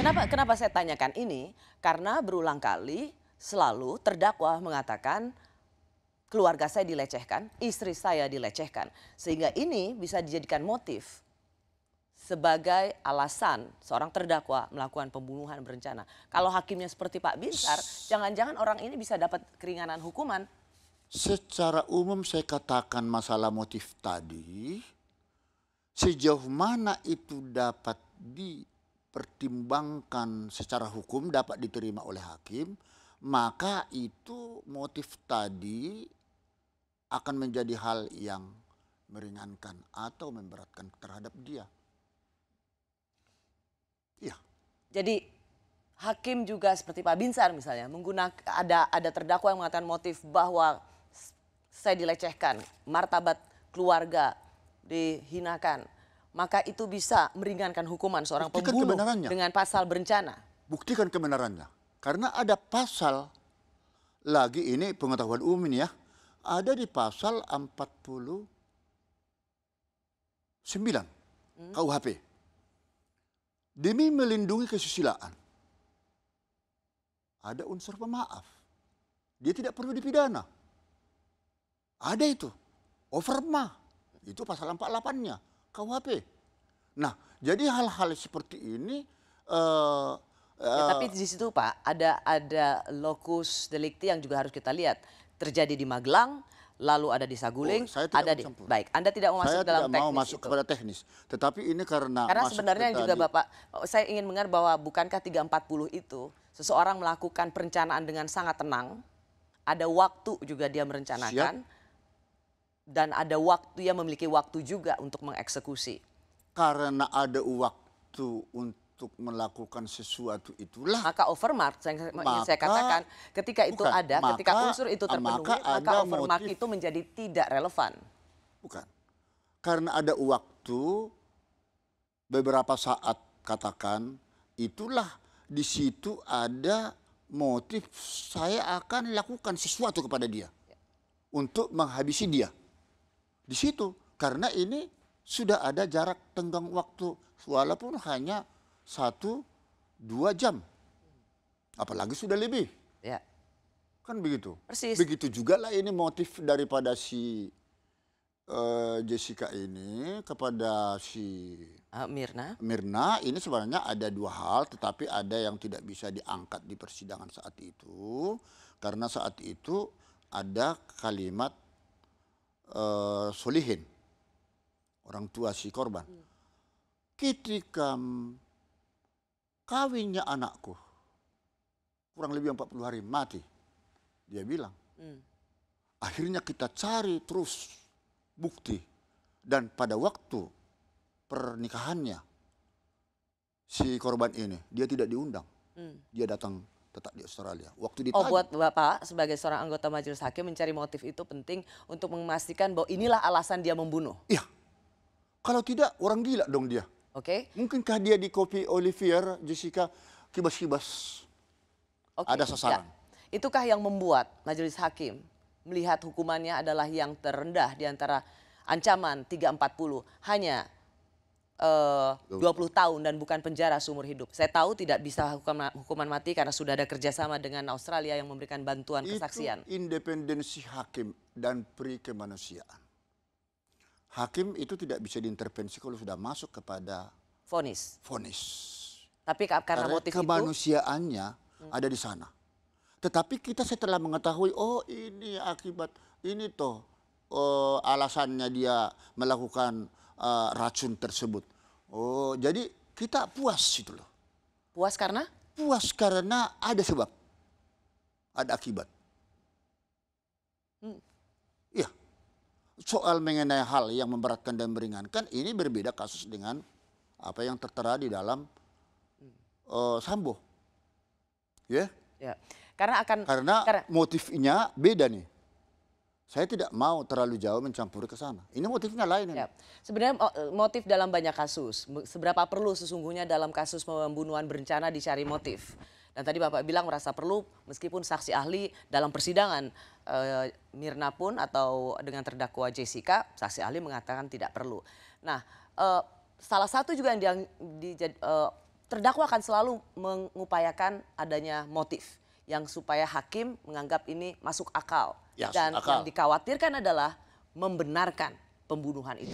Kenapa saya tanyakan ini? Karena berulang kali selalu terdakwa mengatakan keluarga saya dilecehkan, istri saya dilecehkan. Sehingga ini bisa dijadikan motif sebagai alasan seorang terdakwa melakukan pembunuhan berencana. Kalau hakimnya seperti Pak Binsar, jangan-jangan orang ini bisa dapat keringanan hukuman. Secara umum saya katakan masalah motif tadi, sejauh mana itu dapat dipertimbangkan secara hukum, dapat diterima oleh hakim, maka itu motif tadi akan menjadi hal yang meringankan atau memberatkan terhadap dia. Iya. Jadi hakim juga seperti Pak Binsar misalnya menggunakan ada terdakwa yang mengatakan motif bahwa saya dilecehkan, martabat keluarga dihinakan, maka itu bisa meringankan hukuman seorang pembunuh dengan pasal berencana. Buktikan kebenarannya. Karena ada pasal lagi, ini pengetahuan umum ini ya, ada di pasal 49 KUHP. Demi melindungi kesusilaan, ada unsur pemaaf. Dia tidak perlu dipidana. Ada itu. Overma. Itu pasal 48-nya KUHP. Nah, jadi hal-hal seperti ini tapi di situ Pak ada locus delicti yang juga harus kita lihat. Terjadi di Magelang, lalu ada di Saguling, ada di baik. Anda tidak mau masuk dalam teknis. Saya tidak mau masuk kepada teknis. Tetapi ini karena sebenarnya juga Bapak, saya ingin mendengar bahwa bukankah 340 itu seseorang melakukan perencanaan dengan sangat tenang, ada waktu juga dia merencanakan. Siap. Dan ada waktu, yang memiliki waktu juga untuk mengeksekusi. Karena ada waktu untuk melakukan sesuatu itulah. Maka overmark, saya katakan ketika itu ketika unsur itu terpenuhi, maka overmark itu menjadi tidak relevan. Bukan. Karena ada waktu, beberapa saat katakan, itulah di situ ada motif saya akan lakukan sesuatu kepada dia. Untuk menghabisi dia. Di situ, karena ini sudah ada jarak tenggang waktu, walaupun hanya 1-2 jam, apalagi sudah lebih, ya. Kan begitu. Persis. Begitu juga lah ini motif daripada si Jessica ini kepada si Mirna. Ini sebenarnya ada dua hal, tetapi ada yang tidak bisa diangkat di persidangan saat itu, karena saat itu ada kalimat solihin, orang tua si korban. Ketika kawinnya anakku, kurang lebih 40 hari mati, dia bilang. Akhirnya kita cari terus bukti. Dan pada waktu pernikahannya, si korban ini, dia tidak diundang. Dia datang tetap di Australia. Waktu ditanya, buat Bapak sebagai seorang anggota majelis hakim mencari motif itu penting untuk memastikan bahwa inilah alasan dia membunuh. Iya. Kalau tidak, orang gila dong dia. Oke. Mungkinkah dia di kopi Olivier, Jessica, kibas-kibas ada sasaran. Ya. Itukah yang membuat majelis hakim melihat hukumannya adalah yang terendah di antara ancaman 340 hanya 20 tahun dan bukan penjara seumur hidup. Saya tahu tidak bisa hukuman mati karena sudah ada kerjasama dengan Australia yang memberikan bantuan kesaksian. Itu independensi hakim dan pri kemanusiaan. Hakim itu tidak bisa diintervensi kalau sudah masuk kepada vonis. Tapi karena motif kemanusiaannya ada di sana. Tetapi kita setelah mengetahui, oh ini akibat ini toh alasannya dia melakukan racun tersebut. Oh, jadi kita puas itu loh. Puas karena? Puas karena ada sebab. Ada akibat. Iya. Soal mengenai hal yang memberatkan dan meringankan, ini berbeda kasus dengan apa yang tertera di dalam Sambo. Ya. Ya. Karena motifnya beda nih. Saya tidak mau terlalu jauh mencampuri ke sana. Ini motifnya lain. Ya. Sebenarnya motif dalam banyak kasus. Seberapa perlu sesungguhnya dalam kasus pembunuhan berencana dicari motif. Dan tadi Bapak bilang merasa perlu meskipun saksi ahli dalam persidangan Mirna pun atau dengan terdakwa Jessica, saksi ahli mengatakan tidak perlu. Nah, salah satu juga yang terdakwa akan selalu mengupayakan adanya motif yang supaya hakim menganggap ini masuk akal. Ya, Dan akal. yang dikhawatirkan adalah membenarkan pembunuhan itu.